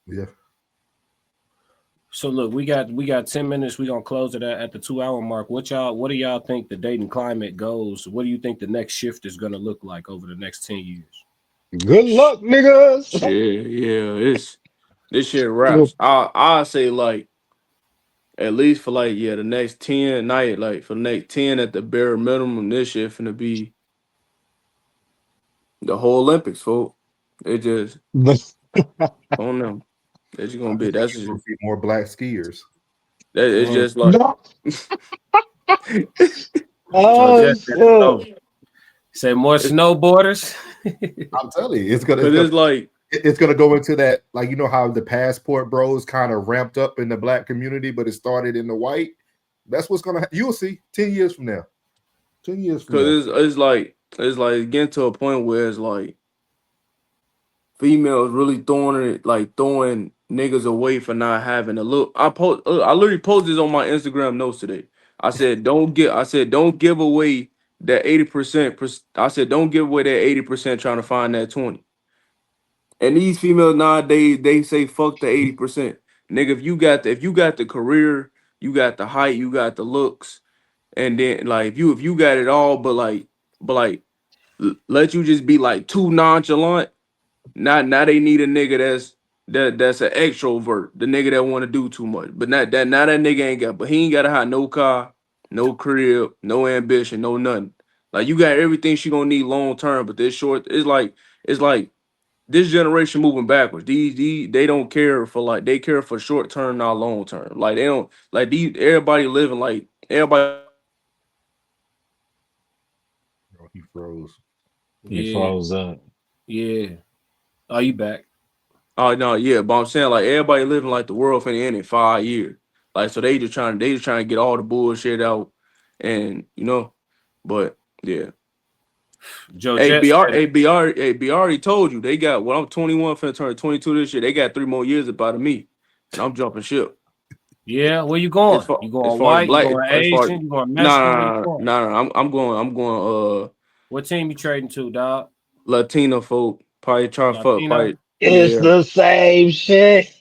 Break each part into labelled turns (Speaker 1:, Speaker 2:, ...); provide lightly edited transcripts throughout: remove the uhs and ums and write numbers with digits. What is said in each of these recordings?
Speaker 1: Yeah.
Speaker 2: So look, we got 10 minutes. We're gonna close it at the 2 hour mark. What do y'all think the dating climate goes? What do you think the next shift is gonna look like over the next 10 years?
Speaker 3: Good luck, niggas.
Speaker 4: Yeah. It's this shit wraps. I say like at least for like the next 10 night, like for the next 10 at the bare minimum, this shit finna be the whole Olympics, folks. It just on them. It's
Speaker 1: I
Speaker 4: gonna be
Speaker 1: just think
Speaker 4: that's
Speaker 1: you're
Speaker 4: just
Speaker 1: gonna see more black skiers.
Speaker 4: that it's
Speaker 2: Mm.
Speaker 4: just like
Speaker 3: No.
Speaker 2: So
Speaker 3: Oh
Speaker 2: just
Speaker 3: shit.
Speaker 2: so say more
Speaker 4: it's
Speaker 2: snowboarders.
Speaker 1: I'm telling you, it's gonna
Speaker 4: because it's like
Speaker 1: it's gonna go into that, like, you know how the passport bros kind of ramped up in the black community, but it started in the white. That's what's gonna you'll see 10 years from now. 10 years from now.
Speaker 4: because it's like getting to a point where it's like females really throwing niggas away for not having a look. I literally posted this on my Instagram notes today. I said don't give away that 80%. I said don't give away that 80% trying to find that 20. And these females nowadays they say fuck the 80%. Nigga, if you got the career, you got the height, you got the looks, and then like if you got it all, but like let you just be like too nonchalant. Now they need a nigga that's an extrovert, the nigga that want to do too much. But not that now that nigga ain't got, but he ain't gotta have no car, no crib, no ambition, no nothing. Like you got everything she gonna need long term, but this short it's like this generation moving backwards. These they don't care for like they care for short term, not long term. Like they don't like these everybody living like everybody
Speaker 1: Oh, he froze.
Speaker 3: He
Speaker 2: Yeah,
Speaker 3: froze up.
Speaker 2: yeah. Are you back?
Speaker 4: oh no, yeah, but I'm saying like everybody living like the world finna end in 5 years. Like so they just trying to get all the bullshit out and but yeah.
Speaker 2: Joe
Speaker 4: Hey
Speaker 2: Jet
Speaker 4: BR
Speaker 2: said,
Speaker 4: hey BR hey BR already told you they got well I'm 21 finna turn 22 this year. They got 3 more years about of me. And I'm jumping ship.
Speaker 2: yeah, where you
Speaker 4: As
Speaker 2: going?
Speaker 4: far
Speaker 2: You
Speaker 4: as
Speaker 2: going
Speaker 4: far as
Speaker 2: white? You
Speaker 4: black
Speaker 2: going
Speaker 4: as far
Speaker 2: Asian? You going
Speaker 4: nah
Speaker 2: Mexican? Where you
Speaker 4: nah nah,
Speaker 2: going?
Speaker 4: nah, nah, I'm going
Speaker 2: What team you trading to, dog?
Speaker 4: Latino folk probably try to fuck
Speaker 2: Latino?
Speaker 4: probably
Speaker 3: It's
Speaker 4: yeah.
Speaker 3: the same shit.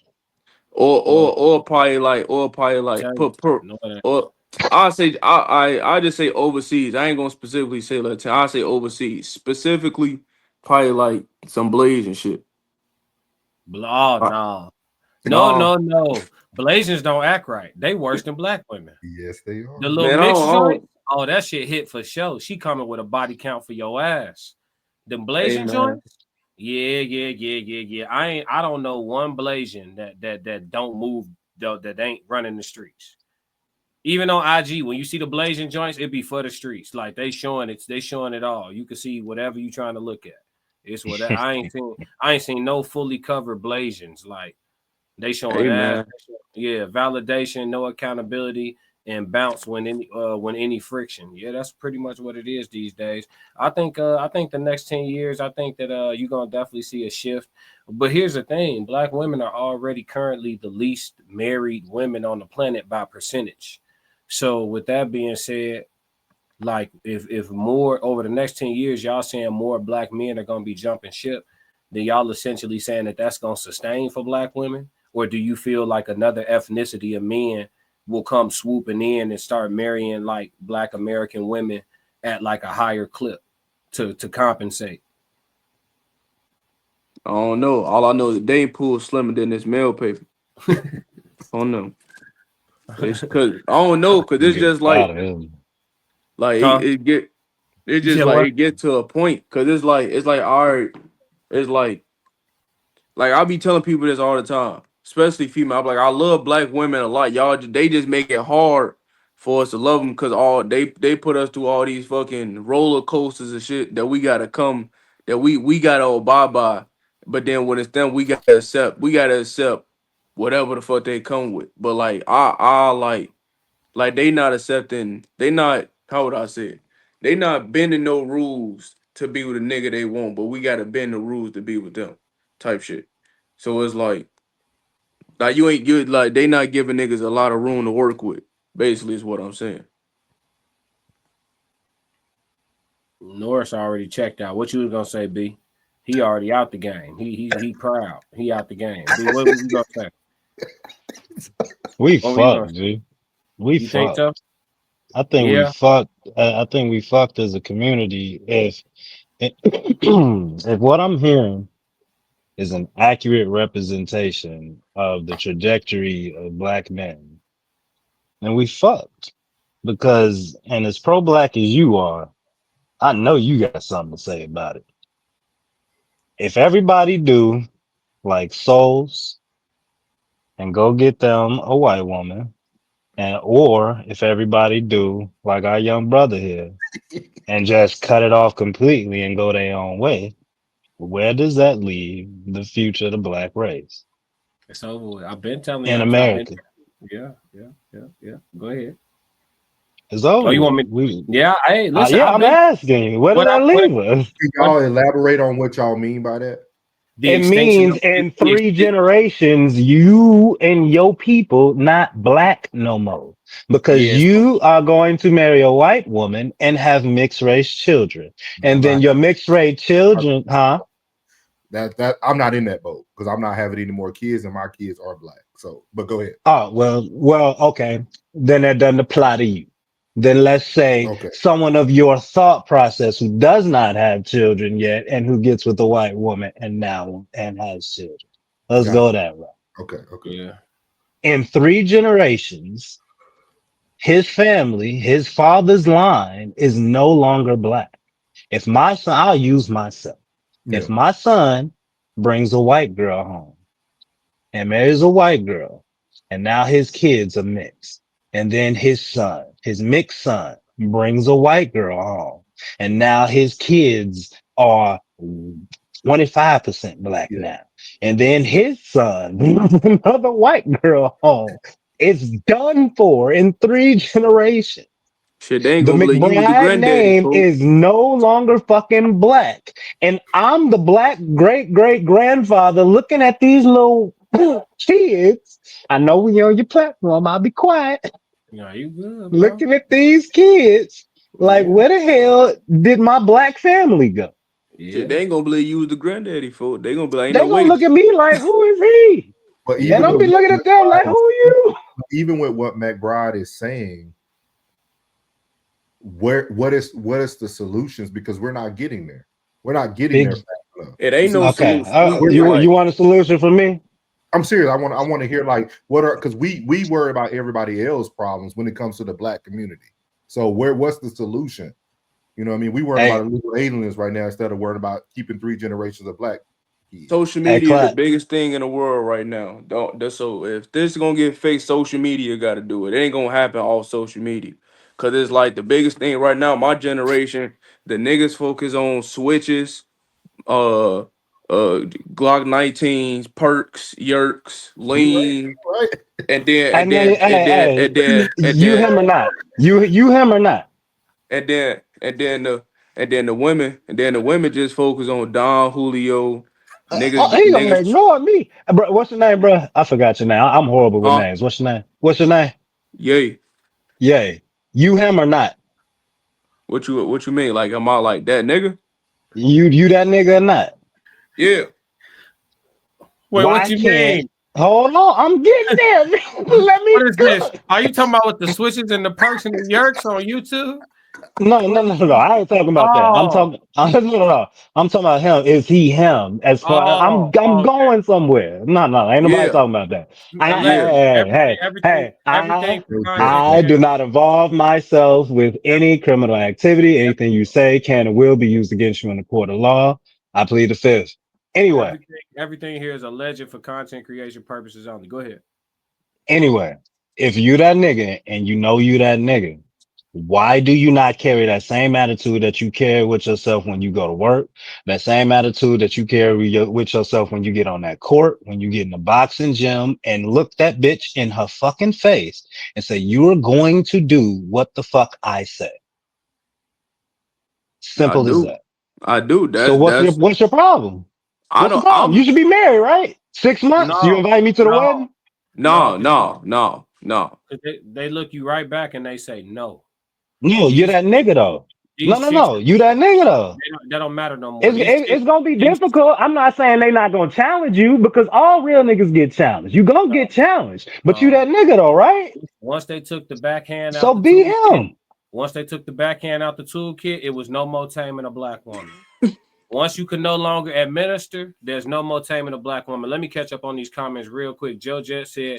Speaker 4: or
Speaker 2: Well,
Speaker 4: or or probably like
Speaker 2: tell you,
Speaker 4: put
Speaker 2: no, it ain't.
Speaker 4: or I just say overseas. I ain't gonna specifically say Latin. I say overseas specifically, probably like some Blaze and shit.
Speaker 2: Oh
Speaker 4: Uh,
Speaker 2: no, no,
Speaker 4: nah,
Speaker 2: no, no. Blasians don't act right. They worse than black women.
Speaker 1: Yes, they
Speaker 2: The
Speaker 1: are.
Speaker 2: little
Speaker 4: man,
Speaker 2: mixed
Speaker 4: I
Speaker 2: joint.
Speaker 4: don't.
Speaker 2: Oh, that shit hit for sure. She coming with a body count for your ass. Them
Speaker 4: Hey
Speaker 2: Blasian
Speaker 4: man,
Speaker 2: joints. Yeah, yeah, yeah, yeah, yeah. I don't know one Blasian that don't move that ain't running the streets. Even on IG, when you see the Blasian joints, it be for the streets. Like they showing it all. You can see whatever you trying to look at. It's what I ain't seen no fully covered Blasians. Like they showing
Speaker 4: hey
Speaker 2: ass.
Speaker 4: man.
Speaker 2: Yeah, validation, no accountability, and bounce when any friction. Yeah, that's pretty much what it is these days. I think the next 10 years, I think that you're gonna definitely see a shift. But here's the thing: black women are already currently the least married women on the planet by percentage. So with that being said, like if more over the next 10 years, y'all saying more black men are gonna be jumping ship, then y'all essentially saying that that's gonna sustain for black women, or do you feel like another ethnicity of men will come swooping in and start marrying like black American women at like a higher clip to compensate?
Speaker 4: I don't know. All I know is they ain't pull slimmer than this mail paper. I don't know. It's cause I don't know, cause it's
Speaker 3: Get
Speaker 4: just
Speaker 3: out
Speaker 4: like
Speaker 3: of here.
Speaker 4: like
Speaker 2: Huh?
Speaker 4: it get it
Speaker 2: You
Speaker 4: just
Speaker 2: said
Speaker 4: like
Speaker 2: what?
Speaker 4: it get to a point, cause it's like all right, it's like I be telling people this all the time, especially female. I'm like, I love black women a lot. They just make it hard for us to love them because all they put us through all these fucking roller coasters and shit that we gotta come that we gotta abide by. But then when it's done, we gotta accept whatever the fuck they come with. But like I like they not accepting. They not how would I say it? They not bending no rules to be with a nigga they want, but we gotta bend the rules to be with them, type shit. So it's like you ain't good. Like they not giving niggas a lot of room to work with. Basically, is what I'm saying.
Speaker 2: Norris already checked out. What you was gonna say, B? He already out the game. He proud. He out the game. B, what was you gonna say?
Speaker 3: We
Speaker 2: What were you gonna
Speaker 3: fucked,
Speaker 2: say?
Speaker 3: G. We
Speaker 2: You think
Speaker 3: fucked.
Speaker 2: so?
Speaker 3: I think we
Speaker 2: Yeah.
Speaker 3: fucked. I think we fucked as a community. If what I'm hearing is an accurate representation of the trajectory of black men, then we fucked. Because, and as pro-black as you are, I know you got something to say about it. If everybody do like souls and go get them a white woman, and or if everybody do like our young brother here and just cut it off completely and go their own way, where does that leave the future of the black race
Speaker 2: It's over with. I've been telling
Speaker 3: in
Speaker 2: you. I've been.
Speaker 3: America?
Speaker 2: Yeah. Go ahead.
Speaker 3: It's
Speaker 2: Oh,
Speaker 3: over
Speaker 2: you want
Speaker 3: with.
Speaker 2: me? Yeah. Hey, listen.
Speaker 3: Yeah,
Speaker 2: I've
Speaker 3: I'm
Speaker 2: been.
Speaker 3: asking you, where does
Speaker 2: What I
Speaker 3: that
Speaker 2: what
Speaker 3: leave us?
Speaker 1: Can
Speaker 2: what
Speaker 1: y'all elaborate on what y'all mean by that?
Speaker 2: the
Speaker 3: It
Speaker 2: extinction
Speaker 3: means
Speaker 2: of
Speaker 3: in 3 generations, you and your people not black no more because
Speaker 2: yes.
Speaker 3: you are going to marry a white woman and have mixed race children.
Speaker 1: No,
Speaker 3: And
Speaker 1: I'm
Speaker 3: then
Speaker 1: not.
Speaker 3: your mixed race children, huh?
Speaker 1: That I'm not in that boat because I'm not having any more kids and my kids are black. So, but go ahead.
Speaker 3: Oh, well, okay. Then that doesn't apply to you. Then let's say
Speaker 1: Okay,
Speaker 3: someone of your thought process who does not have children yet and who gets with a white woman and has children. Let's
Speaker 1: got
Speaker 3: go
Speaker 1: you.
Speaker 3: that route.
Speaker 1: Okay.
Speaker 2: Yeah.
Speaker 3: In 3 generations, his family, his father's line is no longer black. If my son, I'll use myself.
Speaker 1: Yeah,
Speaker 3: If my son brings a white girl home and marries a white girl, and now his kids are mixed, and then his son, his mixed son, brings a white girl home, and now his kids are 25% black
Speaker 1: yeah,
Speaker 3: now, and then his son brings another white girl home. It's done for in 3 generations.
Speaker 4: Shit, they ain't
Speaker 3: The
Speaker 4: gonna be able to use the
Speaker 3: McBryde
Speaker 4: granddaddy,
Speaker 3: name
Speaker 4: folks.
Speaker 3: is no longer fucking black. And I'm the black great great grandfather looking at these little kids. I know we on your platform. I'll be quiet.
Speaker 2: Yeah. You good, bro?
Speaker 3: Looking at these kids like,
Speaker 2: Yeah.
Speaker 3: where the hell did my black family go?
Speaker 4: Shit,
Speaker 2: Yeah.
Speaker 4: they ain't gonna be able to use the granddaddy, folks. They gonna be like, ain't no
Speaker 3: They gonna
Speaker 4: way.
Speaker 3: look at me like, who is he?
Speaker 1: but
Speaker 2: Yeah.
Speaker 3: And
Speaker 1: even
Speaker 3: I'm
Speaker 1: with
Speaker 3: be
Speaker 1: what
Speaker 3: looking at them like,
Speaker 1: McBride
Speaker 3: who
Speaker 1: is,
Speaker 3: are you?
Speaker 1: even with what McBride is saying, what is the solutions? Because we're not getting there. We're not getting there
Speaker 3: Big.
Speaker 1: fast enough.
Speaker 4: It ain't no
Speaker 3: Okay.
Speaker 4: solution.
Speaker 1: We're
Speaker 3: You
Speaker 4: Like,
Speaker 3: want a solution for me?
Speaker 1: I'm serious. I want to hear like what are because we worry about everybody else's problems when it comes to the black community. So what's the solution? You know what I mean? We worrying
Speaker 3: Hey,
Speaker 1: about illegal aliens right now instead of worrying about keeping 3 generations of black kids.
Speaker 4: social
Speaker 3: hey,
Speaker 4: media is the
Speaker 3: Clap.
Speaker 4: biggest thing in the world right now. Don't that's so if this is gonna get fixed, social media gotta do it. It ain't gonna happen off social media. Cause it's like the biggest thing right now, my generation, the niggas focus on switches, uh Glock 19s, perks, yerks,
Speaker 1: You right,
Speaker 4: lean,
Speaker 1: right.
Speaker 4: and then
Speaker 3: And then, you him or not? You him or not?
Speaker 4: and then and then the and then the women just focus on Don Julio,
Speaker 3: He gonna
Speaker 4: niggas,
Speaker 3: ignore me, bro. What's your name, bro? I forgot your name. I'm horrible with
Speaker 4: huh?
Speaker 3: names. What's your name? What's your name?
Speaker 4: Yay.
Speaker 3: Yay. You him or not?
Speaker 4: What you mean? Like am I like that nigga?
Speaker 3: You that nigga or not?
Speaker 4: Yeah.
Speaker 2: Wait, what
Speaker 3: Why
Speaker 2: you
Speaker 3: can't?
Speaker 2: mean?
Speaker 3: Hold on, I'm getting there. Let me
Speaker 2: What is this?
Speaker 3: cook.
Speaker 2: Are you talking about with the switches and the perks and the yerks on YouTube?
Speaker 3: No. I ain't talking about that. I'm
Speaker 2: Oh,
Speaker 3: talking. No. I'm talking about him. Is he him? As far I'm
Speaker 2: okay.
Speaker 3: going somewhere. No. Ain't nobody
Speaker 4: Yeah.
Speaker 3: talking about that.
Speaker 4: Yeah.
Speaker 2: Allegedly, everything, everything, everything for content
Speaker 3: I do
Speaker 2: creation.
Speaker 3: not involve myself with any criminal activity. Anything you say can and will be used against you in the court of law. I plead the fifth. Anyway,
Speaker 2: Everything here is alleged for content creation purposes only. Go ahead.
Speaker 3: anyway, if you that nigga and you know you that nigga, why do you not carry that same attitude that you carry with yourself when you go to work? That same attitude that you carry with yourself when you get on that court, when you get in the boxing gym and look that bitch in her fucking face and say, you are going to do what the fuck I say.
Speaker 4: I
Speaker 3: Simple as
Speaker 4: do.
Speaker 3: that.
Speaker 4: I do.
Speaker 3: So
Speaker 4: That's
Speaker 3: what's your problem?
Speaker 4: I
Speaker 3: What's the
Speaker 4: don't
Speaker 3: problem?
Speaker 4: I'm
Speaker 3: You should be married, right? 6 months. You
Speaker 2: No,
Speaker 3: invite me to the
Speaker 2: no,
Speaker 3: wedding?
Speaker 2: no,
Speaker 4: no.
Speaker 2: because they look you right back and they say no.
Speaker 3: No,
Speaker 2: You
Speaker 3: you're
Speaker 2: say
Speaker 3: that nigga though.
Speaker 2: These chicks,
Speaker 3: No. You that nigga though.
Speaker 2: that don't matter no more.
Speaker 3: It's gonna be difficult. I'm not saying they not gonna challenge you because all real niggas get challenged. You gonna get challenged, but you that nigga though, right?
Speaker 2: Once they took the backhand
Speaker 3: So
Speaker 2: out the
Speaker 3: be
Speaker 2: toolkit,
Speaker 3: him.
Speaker 2: once they took the backhand out the toolkit, it was no more taming a black woman. Once you can no longer administer, there's no more taming a black woman. Let me catch up on these comments real quick. Joe Jet said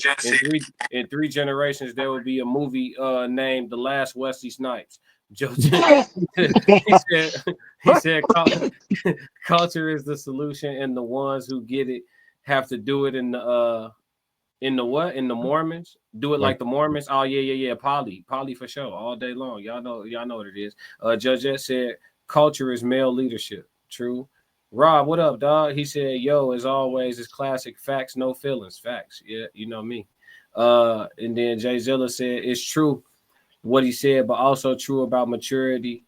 Speaker 2: in three generations there will be a movie named The Last Wesley Snipes. Joe Jet, he said culture is the solution, and the ones who get it have to do it in the what? In the Mormons? Do it like the Mormons? Oh, yeah. Poly for sure. All day long. Y'all know what it is. Judge Jet said culture is male leadership. True. Rob, what up, dog? He said, yo, as always, it's classic facts, no feelings. Facts. Yeah, you know me. And then Jay Zilla said it's true what he said, but also true about maturity.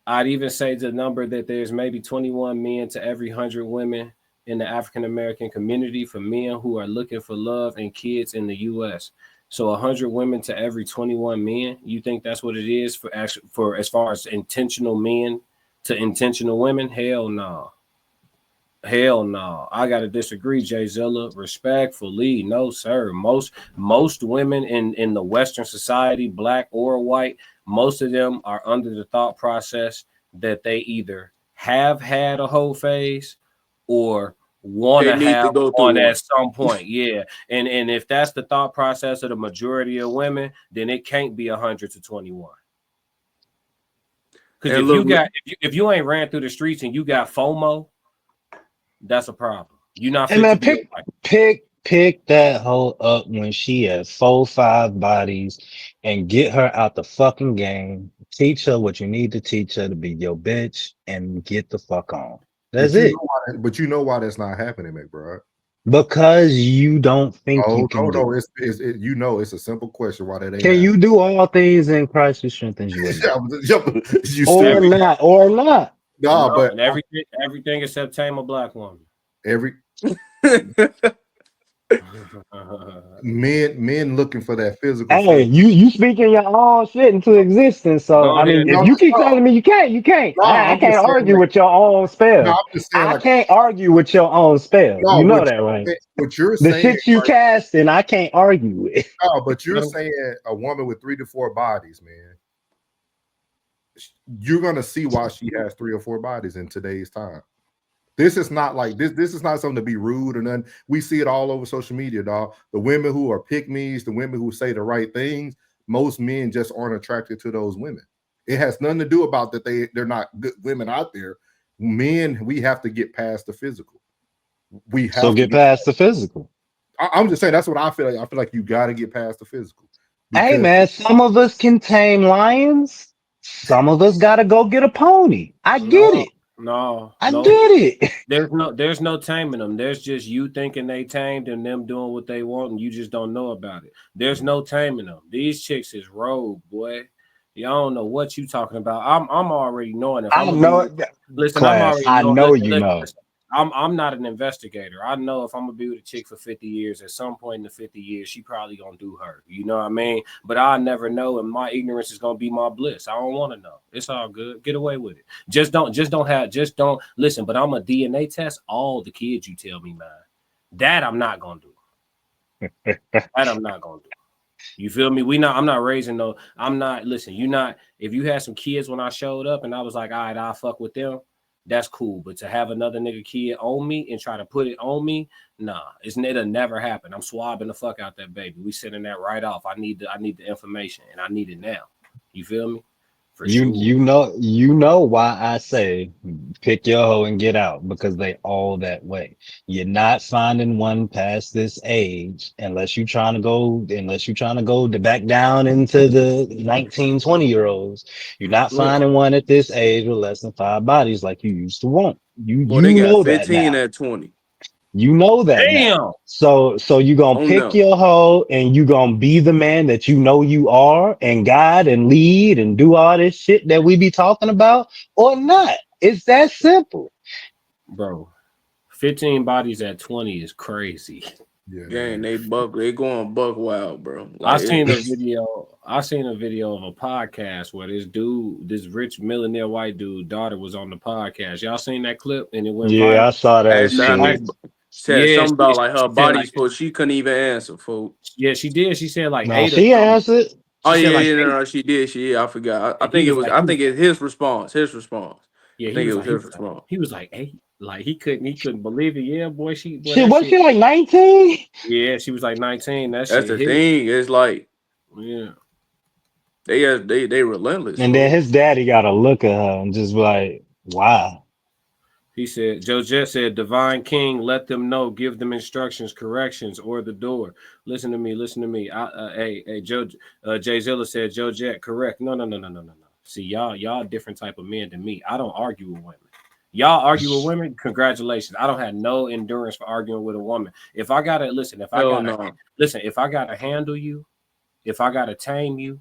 Speaker 2: I'd even say the number that there's maybe 21 men to every 100 women in the African American community for men who are looking for love and kids in the U.S. So 100 women to every 21 men. You think that's what it is for as far as intentional men to intentional women? Hell no. Hell no. I gotta disagree, Jay Zilla. Respectfully, no, sir. Most women in the Western society, black or white, most of them are under the thought process that they either have had a whole phase or want to have one at some point. Yeah. And if that's the thought process of the majority of women, then it can't be 100 to 21. Because if you ain't ran through the streets and you got FOMO, that's a problem. You're not fit to be
Speaker 3: pick that hoe up when she has 4-5 bodies and get her out the fucking game. Teach her what you need to teach her to be your bitch and get the fuck on. That's it.
Speaker 1: But you know why that's not happening, McBryde?
Speaker 3: Because you don't think you can do it.
Speaker 1: It's a simple question why that ain't
Speaker 3: Can you do all things in Christ who strengthens you? Or not.
Speaker 1: No, but
Speaker 2: and everything except tame a black woman.
Speaker 1: Men looking for that physical.
Speaker 3: Hey, you speaking your own shit into existence. So if you keep telling me you can't. I can't argue with your own spell.
Speaker 1: No, I'm just saying,
Speaker 3: I can't argue with your own spell. You know that, right?
Speaker 1: What you're
Speaker 3: the
Speaker 1: saying,
Speaker 3: shit you casting, I can't argue with.
Speaker 1: No, but you're saying a woman with 3 to 4 bodies, man. You're gonna see why she has 3 or 4 bodies in today's time. This is not like this. This is not something to be rude or nothing. We see it all over social media, dog. The women who are pick-me's, the women who say the right things, most men just aren't attracted to those women. It has nothing to do about that they're not good women out there. Men, we have to get past the physical. We have to
Speaker 3: get past the physical.
Speaker 1: I'm just saying that's what I feel like. I feel like you got to get past the physical.
Speaker 3: Hey man, some of us can tame lions. Some of us got to go get a pony. I get it. I get it.
Speaker 2: There's no taming them. There's just you thinking they tamed and them doing what they want, and you just don't know about it. There's no taming them. These chicks is rogue, boy. Y'all don't know what you talking about. I'm already knowing it.
Speaker 3: I know it.
Speaker 2: Listen,
Speaker 3: Class,
Speaker 2: I'm already
Speaker 3: knowing. You know.
Speaker 2: I'm not an investigator. I know if I'm gonna be with a chick for 50 years, at some point in the 50 years, she probably gonna do her. You know what I mean? But I never know, and my ignorance is gonna be my bliss. I don't want to know. It's all good. Get away with it. Just don't listen. But I'm a DNA test all the kids you tell me, man. That I'm not gonna do. You feel me? I'm not raising no. I'm not. Listen, if you had some kids when I showed up and I was like, all right, I'll fuck with them. That's cool, but to have another nigga kid on me and try to put it on me, nah, it'll never happen. I'm swabbing the fuck out that baby. We sending that right off. I need the information, and I need it now. You feel me?
Speaker 3: You know why I say pick your hoe and get out, because they all that way. You're not finding one past this age unless you're trying to go back down into the 19, 20-year-olds. You're not finding one at this age with less than 5 bodies like you used to want. You know that
Speaker 4: 15
Speaker 3: now.
Speaker 4: at 20.
Speaker 3: You know that.
Speaker 2: Damn.
Speaker 3: Now. So you gonna pick your hoe and you gonna be the man that you know you are and guide and lead and do all this shit that we be talking about, or not? It's that simple.
Speaker 2: Bro, 15 bodies at 20 is crazy.
Speaker 1: Yeah,
Speaker 4: Gang,
Speaker 1: man.
Speaker 4: they going buck wild, bro.
Speaker 2: I
Speaker 4: Like
Speaker 2: seen a video. I seen a video of a podcast where this dude, this rich millionaire white dude, daughter was on the podcast. Y'all seen that clip and it went
Speaker 3: Yeah, I
Speaker 2: viral.
Speaker 3: saw that
Speaker 4: asked how
Speaker 3: shit.
Speaker 4: many said
Speaker 2: Yeah,
Speaker 4: something about like her
Speaker 2: she said
Speaker 4: body
Speaker 2: like
Speaker 4: sport. She couldn't even answer, folks.
Speaker 2: yeah, she did. She said like
Speaker 3: No,
Speaker 2: 8 or
Speaker 3: she
Speaker 2: something.
Speaker 3: answered.
Speaker 4: Oh
Speaker 2: She said
Speaker 4: yeah,
Speaker 2: like
Speaker 4: yeah,
Speaker 2: 8.
Speaker 4: no, she did. I forgot. I
Speaker 2: And he
Speaker 4: think it
Speaker 2: was
Speaker 4: was.
Speaker 2: like,
Speaker 4: I think it's his response. His response.
Speaker 2: yeah,
Speaker 4: I think it was his response.
Speaker 2: he was like 8. Like he couldn't believe it. Yeah, boy,
Speaker 3: Shit,
Speaker 2: that
Speaker 3: was
Speaker 2: shit.
Speaker 3: she like 19?
Speaker 2: Yeah, she was like 19. That
Speaker 4: That's
Speaker 2: shit
Speaker 4: the
Speaker 2: hit.
Speaker 4: thing. It's like
Speaker 2: Yeah.
Speaker 4: they relentless,
Speaker 3: And then
Speaker 4: folks.
Speaker 3: his daddy got to look at her and just be like, wow.
Speaker 2: He said, Joe Jet said, Divine King, let them know, give them instructions, corrections, or the door. Listen to me, listen to me. Hey, Joe, Jay Zilla said, Joe Jet, correct. No. See, y'all different type of men than me. I don't argue with women. Y'all argue with women, congratulations. I don't have no endurance for arguing with a woman. If I gotta
Speaker 4: Hell no.
Speaker 2: if I gotta handle you, if I gotta tame you,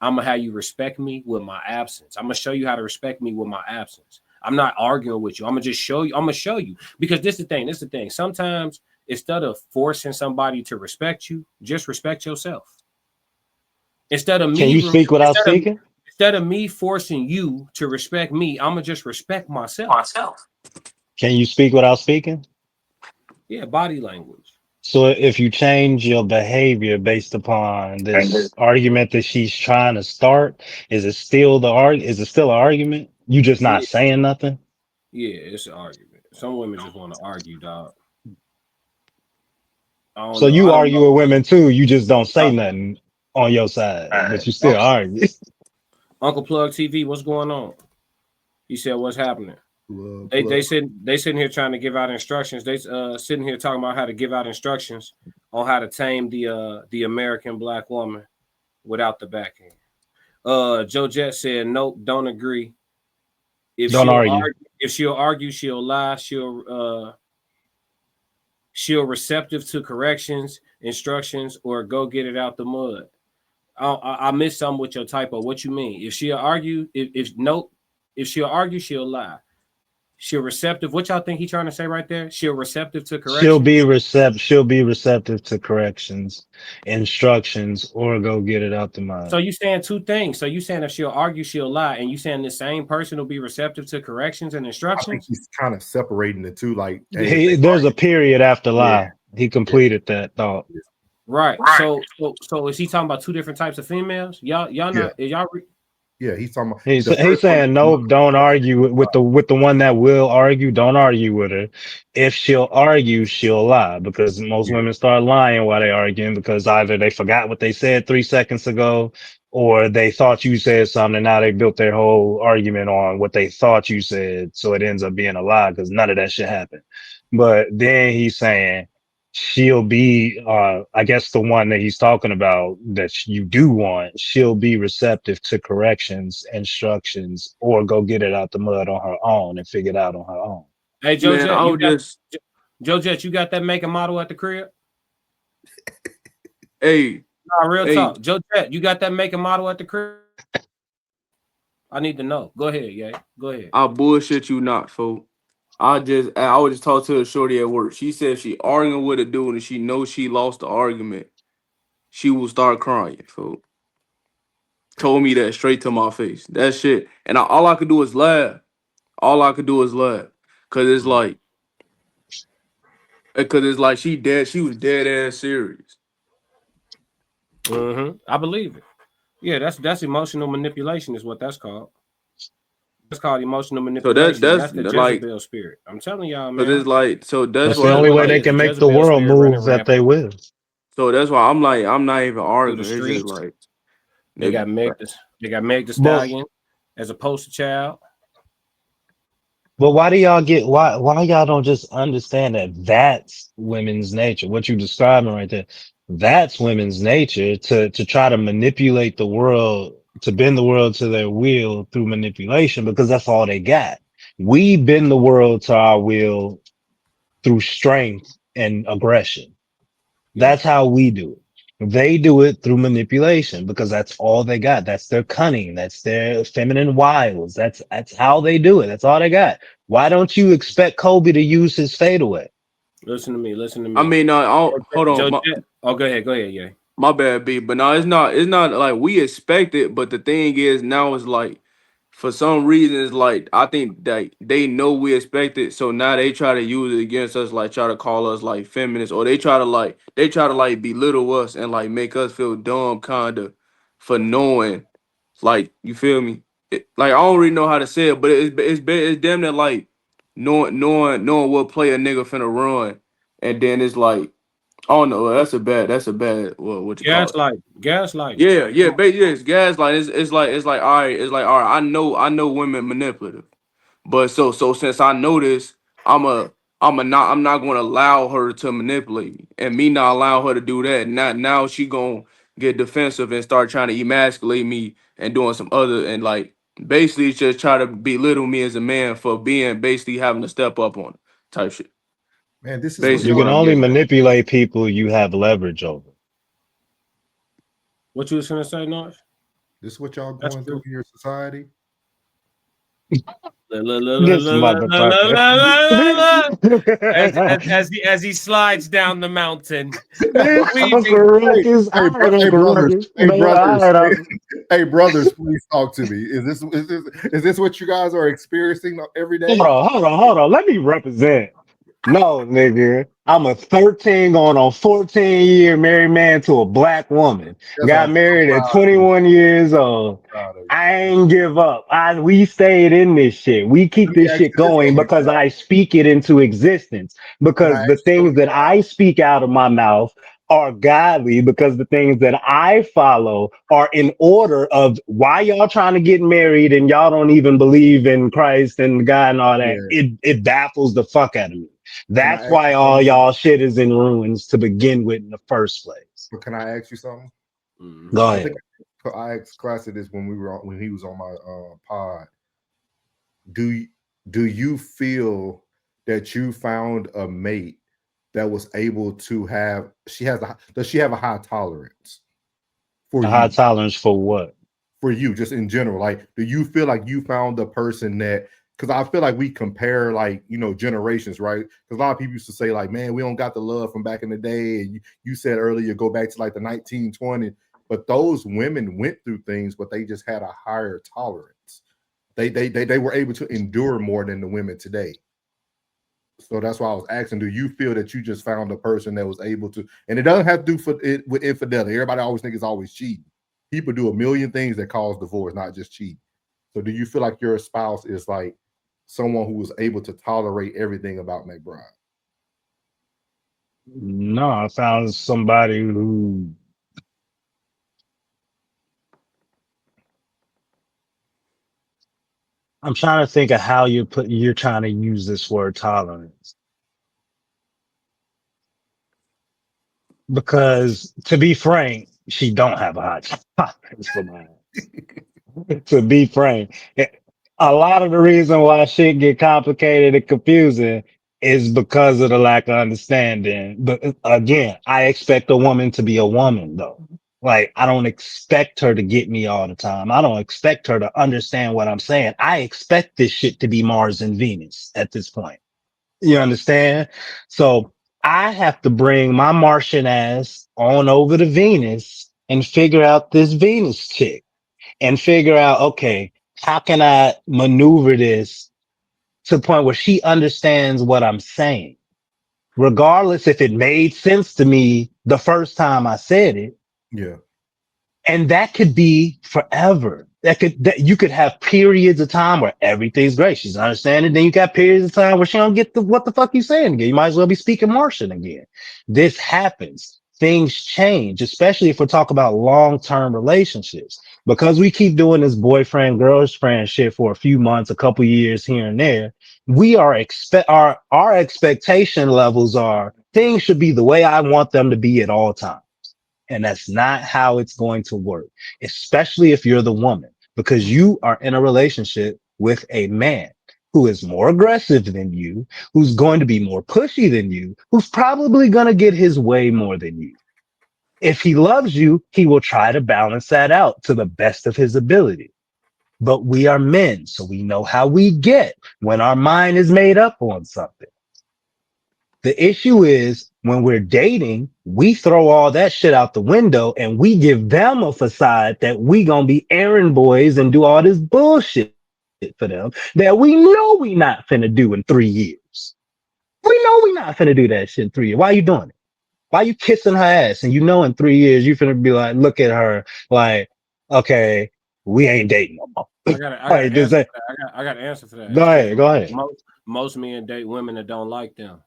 Speaker 2: I'm gonna have you respect me with my absence. I'm gonna show you how to respect me with my absence. I'm not arguing with you. I'm gonna just show you. I'm gonna show you because this is the thing. This is the thing. Sometimes instead of forcing somebody to respect you, just respect yourself. Instead of
Speaker 3: Can
Speaker 2: me,
Speaker 3: you speak without speaking?
Speaker 2: instead of me forcing you to respect me, I'm gonna just respect myself.
Speaker 3: Can you speak without speaking?
Speaker 2: Yeah, body language.
Speaker 3: So if you change your behavior based upon this argument that she's trying to start, is it still is it still an argument? You just not
Speaker 2: Yeah,
Speaker 3: saying nothing?
Speaker 2: yeah, it's an argument. Some women just want to argue, dog. I don't
Speaker 3: So
Speaker 2: know.
Speaker 3: you
Speaker 2: I don't
Speaker 3: argue
Speaker 2: know.
Speaker 3: with women too, you just don't say
Speaker 2: Uh,
Speaker 3: nothing on your side, but you still argue.
Speaker 2: Uncle Plug TV, what's going on? He said, "What's happening?" They sitting here trying to give out instructions. They sitting here talking about how to give out instructions on how to tame the American black woman without the backhand. Joe Jet said, "Nope, don't agree.
Speaker 3: Don't argue.
Speaker 2: If she'll argue, she'll lie. She'll receptive to corrections, instructions, or go get it out the mud." I missed something with your typo. What you mean? If she'll argue, if she'll argue, she'll lie. She'll receptive. What y'all think he trying to say right there? She'll receptive to
Speaker 3: She'll
Speaker 2: correction.
Speaker 3: be receptive to corrections, instructions, or go get it out the
Speaker 2: So
Speaker 3: mind.
Speaker 2: you saying two things. So you saying if she'll argue, she'll lie, and you saying the same person will be receptive to corrections and
Speaker 1: I think
Speaker 2: instructions.
Speaker 1: he's kind of separating the two. Like, hey, if they
Speaker 3: There's a
Speaker 1: argue,
Speaker 3: period after
Speaker 1: yeah,
Speaker 3: lie. He completed that thought.
Speaker 2: Right. So is he talking about two different types of females? Y'all
Speaker 1: yeah,
Speaker 2: not y'all.
Speaker 1: yeah. He's talking about
Speaker 3: He's
Speaker 1: the
Speaker 3: he's
Speaker 1: first one.
Speaker 3: saying no, don't argue with the one that will argue. Don't argue with her. If she'll argue, she'll lie, because most
Speaker 1: Yeah,
Speaker 3: women start lying while they arguing because either they forgot what they said 3 seconds ago, or they thought you said something and now they built their whole argument on what they thought you said. So it ends up being a lie because none of that shit happened. But then he's saying she'll be I guess the one that he's talking about that you do want, she'll be receptive to corrections, instructions, or go get it out the mud on her own and figure it out on her own.
Speaker 2: Hey Joe
Speaker 4: Man,
Speaker 2: Jet,
Speaker 4: I
Speaker 2: you
Speaker 4: was
Speaker 2: got
Speaker 4: just
Speaker 2: Joe Jet, you got that make a model at the crib?
Speaker 4: hey,
Speaker 2: Nah, real
Speaker 4: hey,
Speaker 2: talk. Joe Jet, you got that make a model at the crib? I need to know. Go ahead, yeah. Go ahead.
Speaker 4: I bullshit you not, folks. I was just talking to a shorty at work. She said if she arguing with a dude and she knows she lost the argument, she will start crying, folks. Told me that straight to my face. That shit. And all I could do is laugh. All I could do is laugh. Cause it's like she was dead ass serious.
Speaker 2: I believe it. Yeah, that's emotional manipulation, is what that's called. That's called emotional
Speaker 4: So
Speaker 2: manipulation.
Speaker 4: that's
Speaker 2: That's the
Speaker 4: like,
Speaker 2: Jezebel spirit. I'm telling y'all,
Speaker 4: cause it's
Speaker 2: man.
Speaker 4: like, so that's
Speaker 3: That's the
Speaker 4: why
Speaker 2: Jezebel,
Speaker 3: only
Speaker 4: it's
Speaker 3: way they
Speaker 2: yeah,
Speaker 4: like,
Speaker 2: the
Speaker 3: can make the
Speaker 2: Jezebel
Speaker 3: world
Speaker 2: spirit running
Speaker 3: move that
Speaker 2: rampant
Speaker 3: they will.
Speaker 4: so that's why I'm not even
Speaker 2: through the
Speaker 4: arguing. It's just
Speaker 2: streets.
Speaker 4: like,
Speaker 2: They
Speaker 4: nigga,
Speaker 2: got Meg the
Speaker 3: But
Speaker 2: Stallion as a poster child.
Speaker 3: why do y'all why y'all don't just understand that that's women's nature? What you describing right there, that's women's nature to try to manipulate the world, to bend the world to their will through manipulation, because that's all they got. We bend the world to our will through strength and aggression.
Speaker 2: Yeah.
Speaker 3: That's how we do it. They do it through manipulation because that's all they got. That's their cunning. That's their feminine wiles. That's how they do it. That's all they got. Why don't you expect Kobe to use his fadeaway?
Speaker 2: Listen to me. Listen to
Speaker 4: I
Speaker 2: me.
Speaker 4: mean, hold on.
Speaker 2: Joe Jet. Oh, go ahead. Go ahead. Yeah.
Speaker 4: My bad, B. But no, it's not. It's not like we expect it. But the thing is, now it's like, for some reason, it's like I think that they know we expect it, so now they try to use it against us, like try to call us like feminists, or they try to belittle us and like make us feel dumb, kinda, for knowing, like, you feel me? Like, I don't really know how to say it, but it's damn near like knowing what play a nigga finna run, and then it's like, oh no, that's a bad what you call it?
Speaker 2: Gaslight. Gaslight.
Speaker 4: Yeah, yeah, it's gaslight. It's like all right. I know women manipulative, but so since I know this, I'm not going to allow her to manipulate me, and me not allow her to do that. Now she gonna get defensive and start trying to emasculate me and doing some other, and like basically just try to belittle me as a man for being basically having to step up on it type shit.
Speaker 1: Man, this is what
Speaker 3: You
Speaker 4: Basically,
Speaker 1: y'all
Speaker 3: can
Speaker 4: what I'm
Speaker 3: only
Speaker 4: getting at.
Speaker 3: manipulate people you have leverage over.
Speaker 2: What you was gonna say, Norris?
Speaker 1: this is what y'all
Speaker 2: That's
Speaker 1: going through
Speaker 2: true.
Speaker 1: in your society.
Speaker 3: This motherfucker.
Speaker 2: As he slides down the mountain,
Speaker 3: This
Speaker 2: weaving.
Speaker 3: Uncle Rick is
Speaker 1: Hey,
Speaker 3: alright,
Speaker 1: hey,
Speaker 3: Uncle
Speaker 1: brothers,
Speaker 3: Ruckus.
Speaker 1: hey,
Speaker 3: Man,
Speaker 1: brothers,
Speaker 3: alright,
Speaker 1: hey, brothers, please talk to me. Is this what you guys are experiencing every day?
Speaker 3: Hold on. Let me represent. No, nigga. I'm a 13 going on 14-year married man to a black woman.
Speaker 1: That's what
Speaker 3: Got
Speaker 1: I'm so
Speaker 3: married at
Speaker 1: proud of you.
Speaker 3: 21 years old.
Speaker 1: Proud of you.
Speaker 3: I ain't give up. We stayed in this shit. We keep
Speaker 1: Let me
Speaker 3: this
Speaker 1: ask
Speaker 3: shit
Speaker 1: you this,
Speaker 3: going
Speaker 1: though,
Speaker 3: because
Speaker 1: McBryde.
Speaker 3: I speak it into existence.
Speaker 1: Can I
Speaker 3: Because the
Speaker 1: ask you
Speaker 3: things
Speaker 1: something,
Speaker 3: that I speak out of my mouth are godly, because the things that I follow are in order of why y'all trying to get married and y'all don't even believe in Christ and God and all that.
Speaker 1: McBryde? Yeah.
Speaker 3: It baffles the fuck out of me.
Speaker 1: Can
Speaker 3: That's
Speaker 1: I ask
Speaker 3: why
Speaker 1: you
Speaker 3: all
Speaker 1: something?
Speaker 3: y'all shit is in ruins to begin with in the first place.
Speaker 1: But can I ask you something?
Speaker 3: Go
Speaker 1: I
Speaker 3: ahead.
Speaker 1: think I asked Classy this when when he was on my pod. Do do you feel that you found a mate that was able to have? Does she have a high tolerance for
Speaker 3: A high
Speaker 1: you?
Speaker 3: tolerance for what?
Speaker 1: For you, just in general, like, do you feel like you found the person that? Because I feel like we compare, like, generations, right? Because a lot of people used to say, like, man, we don't got the love from back in the day, and you said earlier, go back to like the 1920s, but those women went through things, but they just had a higher tolerance. They were able to endure more than the women today. So that's why I was asking, do you feel that you just found a person that was able to, and it doesn't have to do with infidelity. Everybody always think it's always cheating. People do a million things that cause divorce, not just cheating. So do you feel like your spouse is like someone who was able to tolerate everything about McBryde?
Speaker 3: No, I found somebody who I'm trying to think of how you're trying to use this word tolerance. Because to be frank, she don't have a high tolerance for mine. To be frank, a lot of the reason why shit get complicated and confusing is because of the lack of understanding. But again, I expect a woman to be a woman though. Like, I don't expect her to get me all the time. I don't expect her to understand what I'm saying. I expect this shit to be Mars and Venus at this point. You understand? So I have to bring my Martian ass on over to Venus and figure out this Venus chick and figure out, okay, how can I maneuver this to the point where she understands what I'm saying? Regardless if it made sense to me the first time I said it,
Speaker 1: Yeah.
Speaker 3: and that could be forever. That you could have periods of time where everything's great. She's understanding. Then you got periods of time where she don't get what the fuck you saying again. You might as well be speaking Martian again. This happens. Things change, especially if we're talking about long-term relationships. Because we keep doing this boyfriend, girlfriend shit for a few months, a couple years here and there. We are our expectation levels are things should be the way I want them to be at all times. And that's not how it's going to work, especially if you're the woman, because you are in a relationship with a man who is more aggressive than you, who's going to be more pushy than you, who's probably going to get his way more than you. If he loves you, he will try to balance that out to the best of his ability. But we are men, so we know how we get when our mind is made up on something. The issue is when we're dating, we throw all that shit out the window and we give them a facade that we gonna be errand boys and do all this bullshit for them that we know we not finna do in 3 years. We know we not finna do that shit in 3 years. Why are you doing it? Why are you kissing her ass? And you know in 3 years you finna be like, look at her like, okay, we ain't dating no more.
Speaker 2: I got
Speaker 3: Like,
Speaker 2: an answer for that. I got an answer for that.
Speaker 3: Go ahead, go ahead.
Speaker 2: Most men date women that don't like them.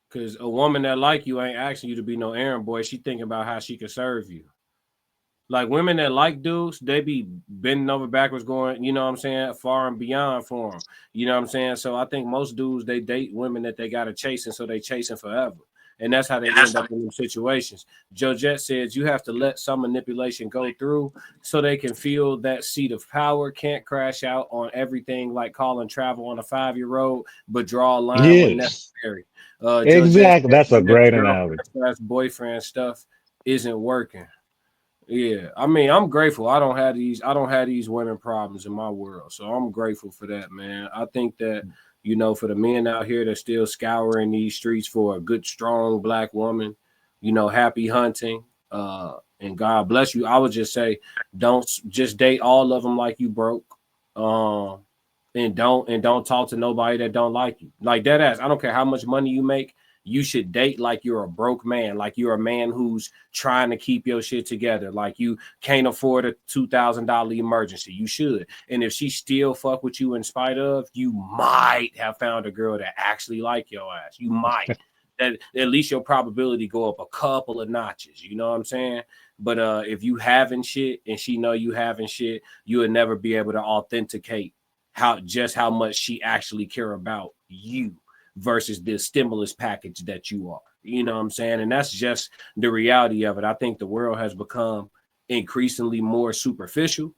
Speaker 2: Because a woman that like you ain't asking you to be no errand boy. She thinking about how she can serve you. Like women that like dudes, they be bending over backwards going, you know what I'm saying, far and beyond for them. You know what I'm saying? So I think most dudes, they date women that they got to chase, and so they chasing forever. And that's how they end up in those situations. Joe Jet says you have to let some manipulation go through so they can feel that seat of power. Can't crash out on everything like calling travel on a 5-year-old, but draw a line when necessary.
Speaker 3: Exactly. That's a great analogy.
Speaker 2: Boyfriend stuff isn't working. Yeah, I mean, I'm grateful. I don't have these women problems in my world, so I'm grateful for that, man. I think that, you know, for the men out here that still scouring these streets for a good, strong black woman, you know, happy hunting, and God bless you. I would just say, don't just date all of them like you broke, and don't talk to nobody that don't like you. Like that ass. I don't care how much money you make. You should date like you're a broke man, like you're a man who's trying to keep your shit together, like you can't afford a $2,000 emergency. You should. And if she still fuck with you in spite of, you might have found a girl that actually like your ass. You might. That at least your probability go up a couple of notches. You know what I'm saying? But if you having shit and she know you having shit, you would never be able to authenticate how much she actually care about you versus the stimulus package that you are. You know what I'm saying? And that's just the reality of it. I think the world has become increasingly more superficial.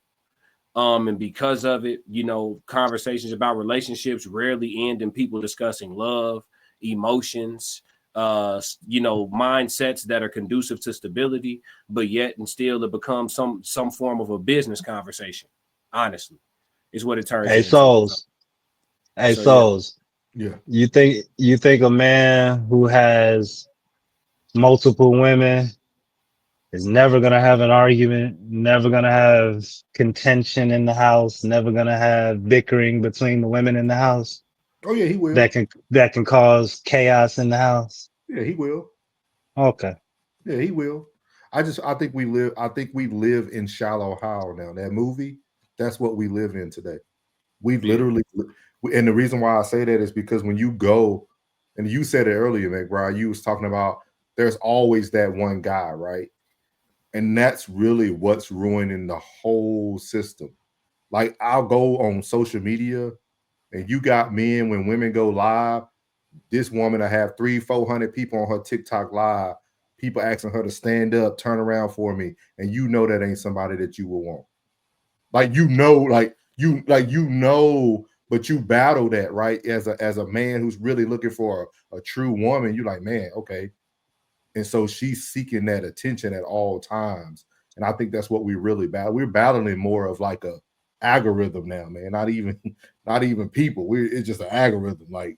Speaker 2: And because of it, you know, conversations about relationships rarely end in people discussing love, emotions, you know, mindsets that are conducive to stability, but yet and still it becomes some form of a business conversation. Honestly, is what it turns into.
Speaker 3: Souls.
Speaker 1: Yeah.
Speaker 3: You think a man who has multiple women is never gonna have an argument, never gonna have contention in the house, never gonna have bickering between the women in the house?
Speaker 1: Oh yeah, he will.
Speaker 3: That can cause chaos in the house.
Speaker 1: Yeah, he will.
Speaker 3: Okay.
Speaker 1: Yeah, he will. I think we live in Shallow Hal now. That movie, that's what we live in today. We've literally, and the reason why I say that is because when you go, and you said it earlier, McBryde, you was talking about there's always that one guy, right? And that's really what's ruining the whole system. Like I'll go on social media and you got men, when women go live, this woman will have 300-400 people on her TikTok live, people asking her to stand up, turn around for me. And you know that ain't somebody that you will want. Like, you know, but you battle that, right? As a man who's really looking for a true woman, you're like, man, okay. And so she's seeking that attention at all times. And I think that's what we really battle. We're battling more of like a algorithm now, man. Not even people. It's just an algorithm. Like,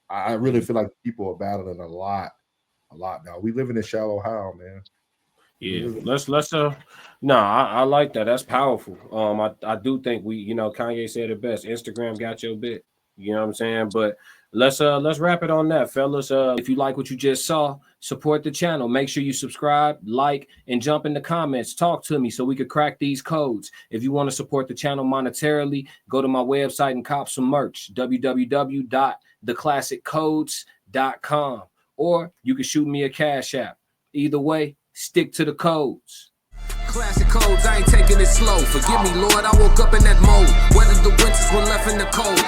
Speaker 1: I really feel like people are battling a lot now. We live in a Shallow Hal, man.
Speaker 2: Yeah, I like that. That's powerful. I do think Kanye said it best. Instagram got your bit. You know what I'm saying? But let's wrap it on that, fellas. If you like what you just saw, support the channel. Make sure you subscribe, like, and jump in the comments. Talk to me so we could crack these codes. If you want to support the channel monetarily, go to my website and cop some merch, www.theclassiccodes.com, or you can shoot me a Cash App. Either way, stick to the codes.
Speaker 5: Classic codes, I ain't taking it slow. Forgive me, Lord, I woke up in that mode. Weathered the winters when left in the cold.